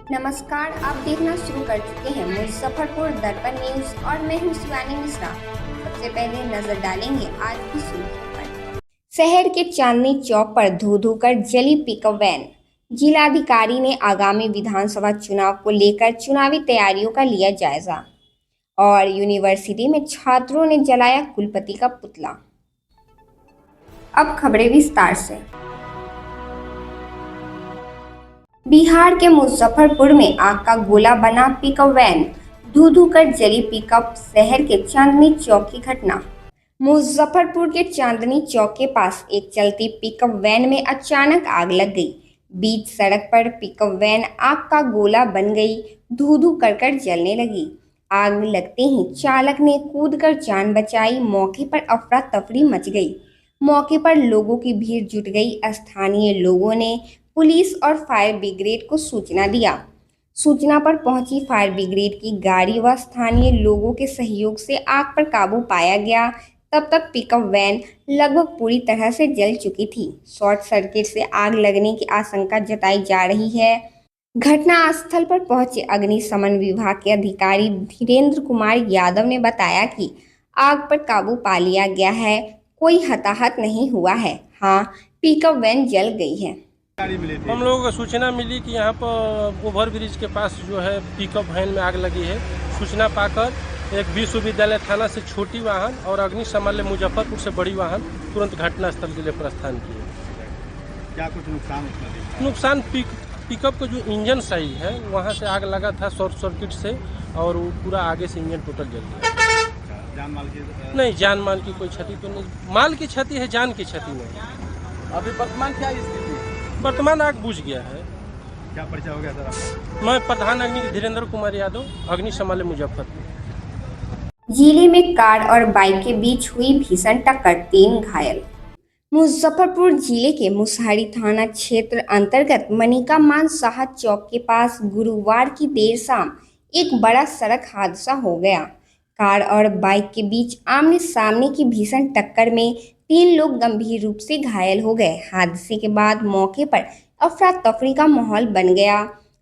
नमस्कार, आप देखना शुरू कर चुके हैं मुजफ्फरपुर दर्पण न्यूज और मैं हूं शिवानी मिश्रा। सबसे पहले नजर डालेंगे आज की सुर्खियों पर। शहर के चांदनी चौक पर धो धो कर जली पिकअप वैन। जिलाधिकारी ने आगामी विधानसभा चुनाव को लेकर चुनावी तैयारियों का लिया जायजा। और यूनिवर्सिटी में छात्रों ने जलाया कुलपति का पुतला। अब खबरें विस्तार से। बिहार के मुजफ्फरपुर में आग का गोला बना पिकअप वैन। धू धू कर जली पिकअप। शहर के चांदनी चौक की घटना। मुजफ्फरपुर के चांदनी चौक के पास एक चलती पिकअप वैन में अचानक आग लग गई। बीच सड़क पर पिकअप वैन आग का गोला बन गई, धू धू कर जलने लगी। आग लगते ही चालक ने कूदकर जान बचाई। मौके पर अफरा तफरी मच गई। मौके पर लोगों की भीड़ जुट गई। स्थानीय लोगों ने पुलिस और फायर ब्रिगेड को सूचना दिया। सूचना पर पहुंची फायर ब्रिगेड की गाड़ी व स्थानीय लोगों के सहयोग से आग पर काबू पाया गया। तब तक पिकअप वैन लगभग पूरी तरह से जल चुकी थी। शॉर्ट सर्किट से आग लगने की आशंका जताई जा रही है। घटना स्थल पर पहुंचे अग्निशमन विभाग के अधिकारी धीरेन्द्र कुमार यादव ने बताया कि आग पर काबू पा लिया गया है। कोई हताहत नहीं हुआ है। हाँ, पिकअप वैन जल गई है। हम लोगों को सूचना मिली कि यहाँ पर ओवर ब्रिज के पास जो है पिकअप वैन में आग लगी है। सूचना पाकर एक विश्वविद्यालय थाना से छोटी वाहन और अग्निशमन मुजफ्फरपुर से बड़ी वाहन तुरंत घटनास्थल के लिए प्रस्थान किए। क्या कुछ नुकसान पिकअप का जो इंजन सही है वहाँ से आग लगा था शॉर्ट सर्किट से, और वो पूरा आगे से इंजन टोटल जल गया। जान माल की नहीं, जान माल की कोई क्षति तो नहीं। माल की क्षति है, जान की क्षति नहीं। अभी वर्तमान क्या स्थिति? वर्तमान आग बुझ गया है। क्या परिचय हो गया सर आपका? मैं प्रधान अग्नि धीरेन्द्र कुमार यादव, अग्निशमन मुजफ्फरपुर। जिले में कार और बाइक के बीच हुई भीषण टक्कर, 3 घायल। मुजफ्फरपुर जिले के मुसहरी थाना क्षेत्र अंतर्गत मनिका मान शाह चौक के पास गुरुवार की देर शाम एक बड़ा सड़क हादसा हो गया। कार और बाइक के बीच आमने सामने की भीषण टक्कर में 3 लोग गंभीर रूप से घायल हो गए। हादसे के बाद मौके पर अफरा तफरी का माहौल बन गया।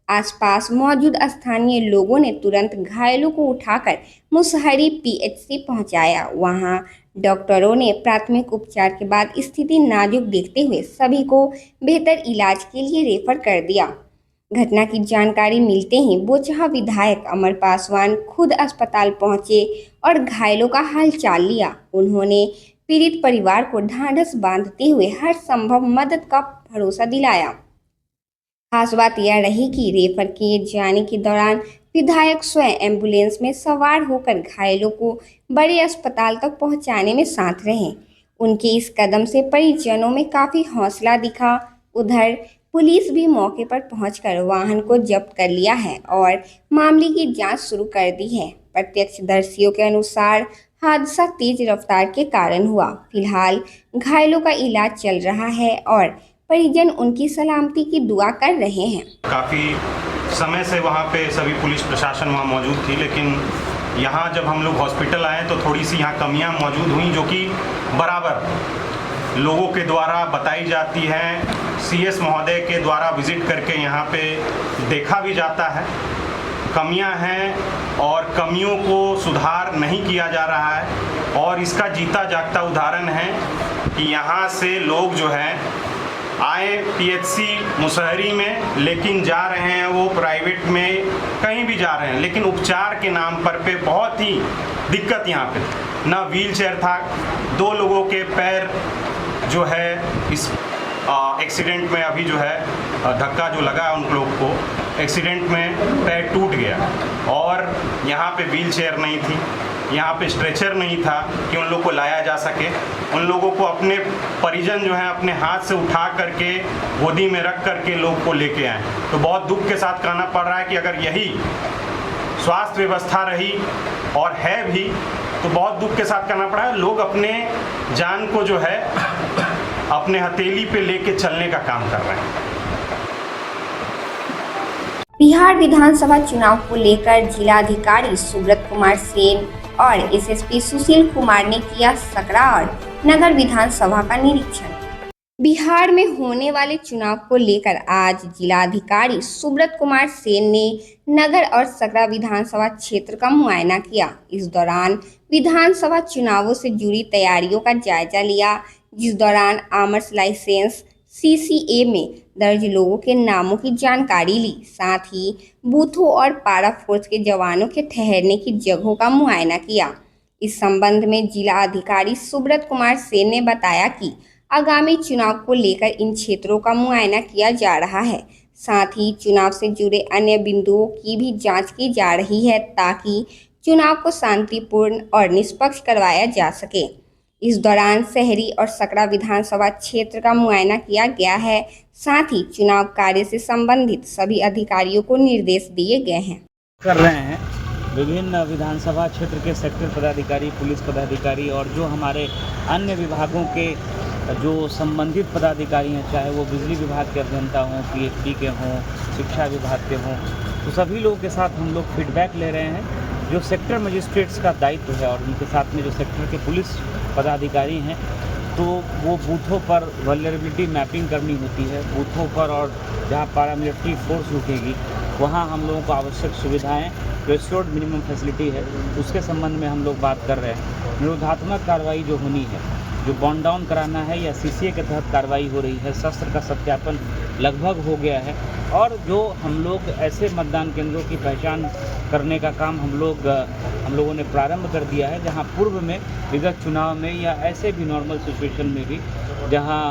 आसपास मौजूद स्थानीय लोगों ने तुरंत घायलों को उठाकर मुसहरी पीएचसी पहुंचाया। वहां डॉक्टरों ने प्राथमिक उपचार के बाद स्थिति नाजुक देखते हुए सभी को बेहतर इलाज के लिए रेफर कर दिया। घटना की जानकारी मिलते ही बोचहा विधायक अमर पासवान खुद अस्पताल पहुंचे और घायलों का हाल चाल लिया। उन्होंने पीड़ित परिवार को ढांढस बांधते हुए हर संभव मदद का भरोसा दिलाया। खास बात यह रही कि रेफर किए जाने के दौरान विधायक स्वयं एम्बुलेंस में सवार होकर घायलों को बड़े अस्पताल तक पहुंचाने में साथ रहे। उनके इस कदम से परिजनों में काफी हौसला दिखा। उधर पुलिस भी मौके पर पहुंचकर वाहन को जब्त कर लिया है और मामले की जांच शुरू कर दी है। प्रत्यक्षदर्शियों के अनुसार हादसा तेज रफ्तार के कारण हुआ। फिलहाल घायलों का इलाज चल रहा है और परिजन उनकी सलामती की दुआ कर रहे हैं। काफ़ी समय से वहाँ पे सभी पुलिस प्रशासन वहाँ मौजूद थी, लेकिन यहाँ जब हम लोग हॉस्पिटल आए तो थोड़ी सी यहाँ कमियाँ मौजूद हुई जो कि बराबर लोगों के द्वारा बताई जाती हैं। सीएस महोदय के द्वारा विजिट करके यहाँ पे देखा भी जाता है। कमियां हैं और कमियों को सुधार नहीं किया जा रहा है, और इसका जीता जागता उदाहरण है कि यहाँ से लोग जो हैं आए पीएचसी मुसहरी में, लेकिन जा रहे हैं वो प्राइवेट में कहीं भी जा रहे हैं, लेकिन उपचार के नाम पर पे बहुत ही दिक्कत यहाँ पे। ना व्हील चेयर था, 2 लोगों के पैर जो है इस एक्सीडेंट में अभी जो है धक्का जो लगा उन लोग को, एक्सीडेंट में पैर टूट गया, और यहाँ पे व्हील चेयर नहीं थी, यहाँ पे स्ट्रेचर नहीं था कि उन लोग को लाया जा सके। उन लोगों को अपने परिजन जो है अपने हाथ से उठा करके गोदी में रख करके लोग को लेके आए। तो बहुत दुख के साथ कहना पड़ रहा है कि अगर यही स्वास्थ्य व्यवस्था रही और है भी तो बहुत दुख के साथ कहना पड़ा है, लोग अपने जान को जो है अपने हथेली पे लेके चलने का काम कर रहे हैं। बिहार विधानसभा चुनाव को लेकर जिलाधिकारी सुब्रत कुमार सेन और एसएसपी सुशील कुमार ने किया सकरा और नगर विधानसभा का निरीक्षण। बिहार में होने वाले चुनाव को लेकर आज जिलाधिकारी सुब्रत कुमार सेन ने नगर और सकरा विधानसभा क्षेत्र का मुआयना किया। इस दौरान विधानसभा चुनावों से जुड़ी तैयारियों का जायजा लिया, जिस दौरान आमर्स लाइसेंस CCA में दर्ज लोगों के नामों की जानकारी ली। साथ ही बूथों और पारा फोर्स के जवानों के ठहरने की जगहों का मुआयना किया। इस संबंध में जिला अधिकारी सुब्रत कुमार सेन ने बताया कि आगामी चुनाव को लेकर इन क्षेत्रों का मुआयना किया जा रहा है। साथ ही चुनाव से जुड़े अन्य बिंदुओं की भी जांच की जा रही है ताकि चुनाव को शांतिपूर्ण और निष्पक्ष करवाया जा सके। इस दौरान शहरी और सकरा विधानसभा क्षेत्र का मुआयना किया गया है। साथ ही चुनाव कार्य से संबंधित सभी अधिकारियों को निर्देश दिए गए हैं। कर रहे हैं विभिन्न विधानसभा क्षेत्र के सेक्टर पदाधिकारी, पुलिस पदाधिकारी और जो हमारे अन्य विभागों के जो संबंधित पदाधिकारी हैं, चाहे वो बिजली विभाग के अभियंता हों, PFD के हों, शिक्षा विभाग के हों, तो सभी लोगों के साथ हम लोग फीडबैक ले रहे हैं। जो सेक्टर मजिस्ट्रेट्स का दायित्व है और उनके साथ में जो सेक्टर के पुलिस पदाधिकारी हैं, तो वो बूथों पर वल्नरेबिलिटी मैपिंग करनी होती है बूथों पर, और जहाँ पैरामिलिट्री फोर्स रुकेगी वहाँ हम लोगों को आवश्यक सुविधाएं रिस्टोर्ड मिनिमम फैसिलिटी है, उसके संबंध में हम लोग बात कर रहे हैं। निरोधात्मक कार्रवाई जो होनी है, जो बॉन्ड डाउन कराना है या CCA के तहत कार्रवाई हो रही है, शस्त्र का सत्यापन लगभग हो गया है, और जो हम लोग ऐसे मतदान केंद्रों की पहचान करने का काम हम लोगों ने प्रारंभ कर दिया है जहां पूर्व में विगत चुनाव में या ऐसे भी नॉर्मल सिचुएशन में भी जहां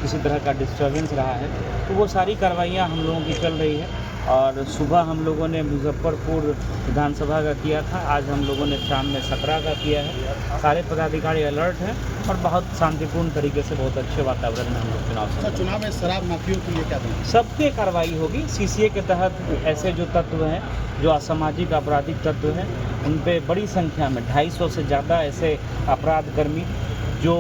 किसी तरह का डिस्टर्बेंस रहा है, तो वो सारी कार्रवाइयाँ हम लोगों की चल रही है। और सुबह हम लोगों ने मुजफ्फरपुर विधानसभा का किया था, आज हम लोगों ने शाम में सकरा का किया है। सारे पदाधिकारी अलर्ट हैं और बहुत शांतिपूर्ण तरीके से, बहुत अच्छे वातावरण में हम लोग चुनाव में शराब माफियों के लिए क्या देंगे? सब पे कार्रवाई होगी। CCA के तहत ऐसे जो तत्व हैं, जो असामाजिक आपराधिक तत्व हैं, उन पे बड़ी संख्या में 250 से ज़्यादा ऐसे अपराध कर्मी जो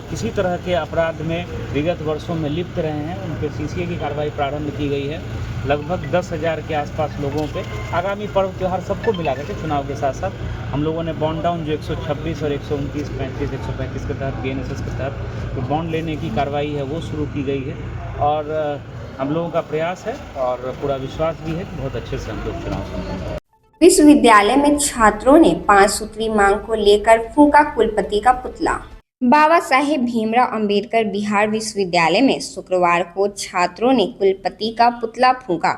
किसी तरह के अपराध में विगत वर्षों में लिप्त रहे हैं, उन पे CCA की कार्रवाई प्रारंभ की गई है। लगभग 10,000 के आसपास लोगों पे आगामी पर्व त्यौहार सबको मिला करके चुनाव के साथ साथ हम लोगों ने बॉन्ड डाउन जो 126 और 129, 35, 135 के तहत BNSS के तहत जो बॉन्ड लेने की कार्रवाई है वो शुरू की गई है। और हम लोगों का प्रयास है और पूरा विश्वास भी है कि बहुत अच्छे से हम लोग चुनाव संपन्न। विश्वविद्यालय में छात्रों ने 5 सूत्री मांग को लेकर फूंका कुलपति का पुतला। बाबा साहेब भीमराव अंबेडकर बिहार विश्वविद्यालय में शुक्रवार को छात्रों ने कुलपति का पुतला फूंका।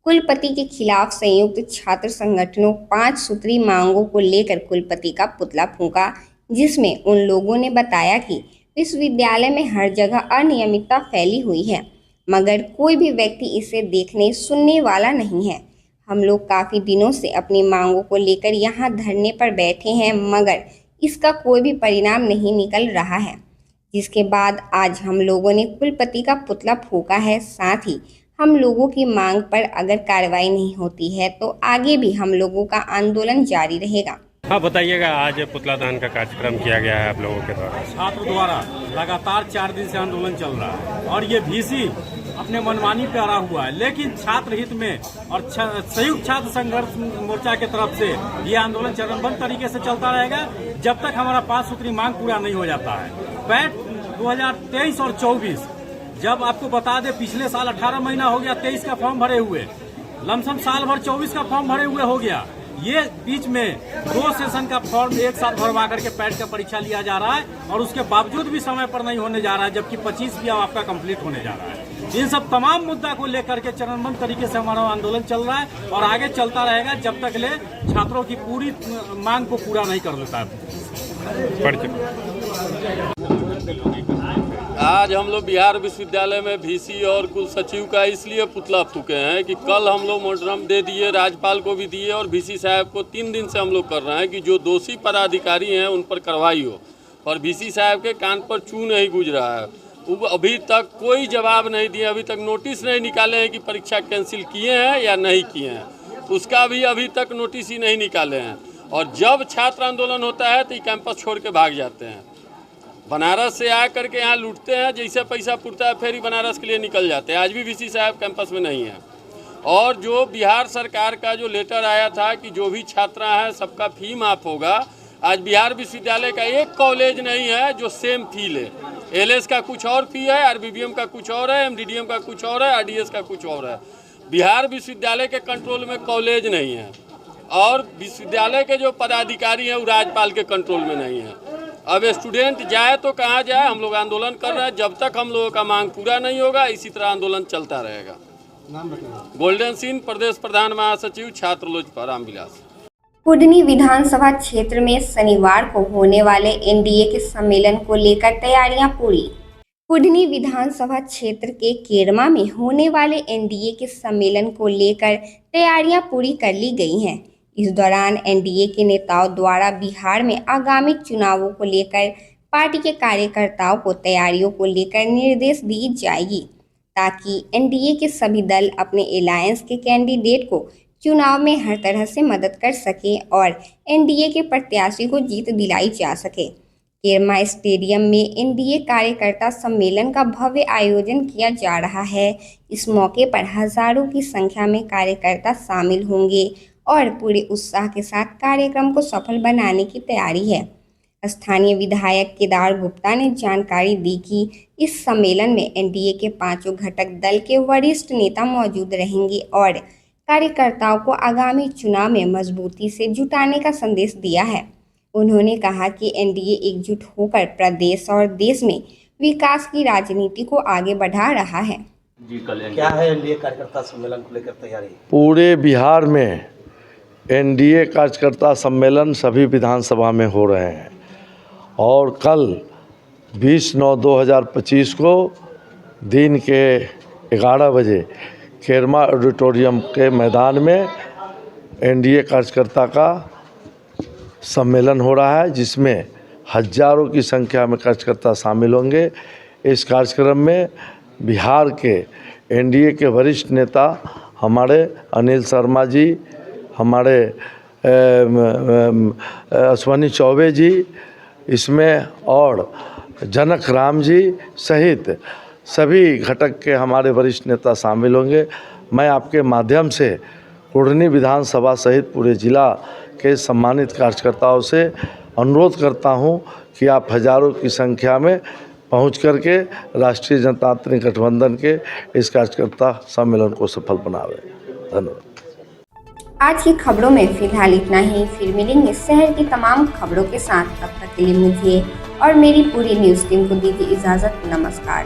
कुलपति के खिलाफ संयुक्त छात्र संगठनों 5 सूत्री मांगों को लेकर कुलपति का पुतला फूंका, जिसमें उन लोगों ने बताया कि विश्वविद्यालय में हर जगह अनियमितता फैली हुई है, मगर कोई भी व्यक्ति इसे देखने सुनने वाला नहीं है। हम लोग काफ़ी दिनों से अपनी मांगों को लेकर यहाँ धरने पर बैठे हैं, मगर इसका कोई भी परिणाम नहीं निकल रहा है, जिसके बाद आज हम लोगों ने कुलपति का पुतला फूंका है। साथ ही हम लोगों की मांग पर अगर कार्रवाई नहीं होती है तो आगे भी हम लोगों का आंदोलन जारी रहेगा। हाँ बताइएगा, आज पुतला दहन का कार्यक्रम किया गया है आप लोगों के द्वारा। छात्र द्वारा लगातार 4 दिन से आंदोलन चल रहा है और ये VC अपने मनमानी पे अड़ा हुआ है, लेकिन छात्र हित में और संयुक्त छात्र संघर्ष मोर्चा की तरफ से ये आंदोलन चरणबद्ध तरीके से चलता रहेगा जब तक हमारा 5 सूत्री मांग पूरा नहीं हो जाता है। पैट 2023 और 24, जब आपको बता दे पिछले साल 18 महीना हो गया 23 का फॉर्म भरे हुए, लमसम साल भर 24 का फॉर्म भरे हुए हो गया। ये बीच में 2 सेशन का फॉर्म एक साथ भरवा करके पैट का परीक्षा लिया जा रहा है और उसके बावजूद भी समय पर नहीं होने जा रहा है, जबकि 25 भी आपका कंप्लीट होने जा रहा है। इन सब तमाम मुद्दा को लेकर के चरणबद्ध तरीके से हमारा आंदोलन चल रहा है और आगे चलता रहेगा जब तक ले छात्रों की पूरी मांग को पूरा नहीं कर लेता है। आज हम लोग बिहार विश्वविद्यालय में VC और कुल सचिव का इसलिए पुतला फूके हैं कि कल हम लोग मोटरम दे दिए, राज्यपाल को भी दिए और VC साहब को 3 दिन से हम लोग कर रहे हैं कि जो दोषी पदाधिकारी हैं उन पर कार्रवाई हो, और VC साहब के कान पर चू नहीं गूंज रहा है। वो अभी तक कोई जवाब नहीं दिए, अभी तक नोटिस नहीं निकाले हैं कि परीक्षा कैंसिल किए हैं या नहीं किए हैं, उसका भी अभी तक नोटिस ही नहीं निकाले हैं। और जब छात्र आंदोलन होता है तो ये कैंपस छोड़ के भाग जाते हैं, बनारस से आ करके यहाँ लूटते हैं, जैसे पैसा पुरता है फिर ही बनारस के लिए निकल जाते हैं। आज भी VC साहब कैंपस में नहीं है। और जो बिहार सरकार का जो लेटर आया था कि जो भी छात्रा हैं सबका फी माफ़ होगा, आज बिहार विश्वविद्यालय का एक कॉलेज नहीं है जो सेम फी ले। एलएस का कुछ और फी है, आरबीबीएम का कुछ और है, एमडीडीएम का कुछ और है, आरडीएस का कुछ और है। बिहार विश्वविद्यालय के कंट्रोल में कॉलेज नहीं है और विश्वविद्यालय के जो पदाधिकारी हैं वो राज्यपाल के कंट्रोल में नहीं है। अब स्टूडेंट जाए तो कहाँ जाए, हम लोग आंदोलन कर रहे हैं। जब तक हम लोगों का मांग पूरा नहीं होगा इसी तरह आंदोलन चलता रहेगा। गोल्डन सिंह, प्रदेश प्रधान महासचिव, छात्र लोजपा, रामविलास। कुडनी विधानसभा क्षेत्र में शनिवार को होने वाले एनडीए के सम्मेलन को लेकर तैयारियां पूरी। कुडनी विधानसभा क्षेत्र के केरमा में होने वाले एनडीए के सम्मेलन को लेकर तैयारियां पूरी कर ली गई हैं। इस दौरान एनडीए के नेताओं द्वारा बिहार में आगामी चुनावों को लेकर पार्टी के कार्यकर्ताओं को तैयारियों को लेकर निर्देश दी जाएगी, ताकि एनडीए के सभी दल अपने अलायंस के कैंडिडेट को चुनाव में हर तरह से मदद कर सके और एनडीए के प्रत्याशी को जीत दिलाई जा सके। केरमा स्टेडियम में एनडीए कार्यकर्ता सम्मेलन का भव्य आयोजन किया जा रहा है। इस मौके पर हजारों की संख्या में कार्यकर्ता शामिल होंगे और पूरे उत्साह के साथ कार्यक्रम को सफल बनाने की तैयारी है। स्थानीय विधायक केदार गुप्ता ने जानकारी दी कि इस सम्मेलन में एनडीए के 5 घटक दल के वरिष्ठ नेता मौजूद रहेंगे और कार्यकर्ताओं को आगामी चुनाव में मजबूती से जुटाने का संदेश दिया है। उन्होंने कहा कि एनडीए एकजुट होकर प्रदेश और देश में विकास की राजनीति को आगे बढ़ा रहा है। क्या है एनडीए कार्यकर्ता सम्मेलन को लेकर तैयारी? पूरे बिहार में एनडीए कार्यकर्ता सम्मेलन सभी विधानसभा में हो रहे हैं और कल 20/9/2025 को दिन के 11 बजे केरमा ऑडिटोरियम के मैदान में एनडीए कार्यकर्ता का सम्मेलन हो रहा है, जिसमें हजारों की संख्या में कार्यकर्ता शामिल होंगे। इस कार्यक्रम में बिहार के एनडीए के वरिष्ठ नेता हमारे अनिल शर्मा जी, हमारे अश्वनी चौबे जी इसमें और जनक राम जी सहित सभी घटक के हमारे वरिष्ठ नेता शामिल होंगे। मैं आपके माध्यम से कुडनी विधानसभा सहित पूरे जिला के सम्मानित कार्यकर्ताओं से अनुरोध करता हूं कि आप हजारों की संख्या में पहुंच करके राष्ट्रीय जनतांत्रिक गठबंधन के इस कार्यकर्ता सम्मेलन को सफल बनावे। धन्यवाद। आज की खबरों में फिलहाल इतना ही। फिर मिलेंगे शहर की तमाम खबरों के साथ। तब तक के लिए मुझे और मेरी पूरी न्यूज़ टीम को दीजिए इजाज़त। नमस्कार।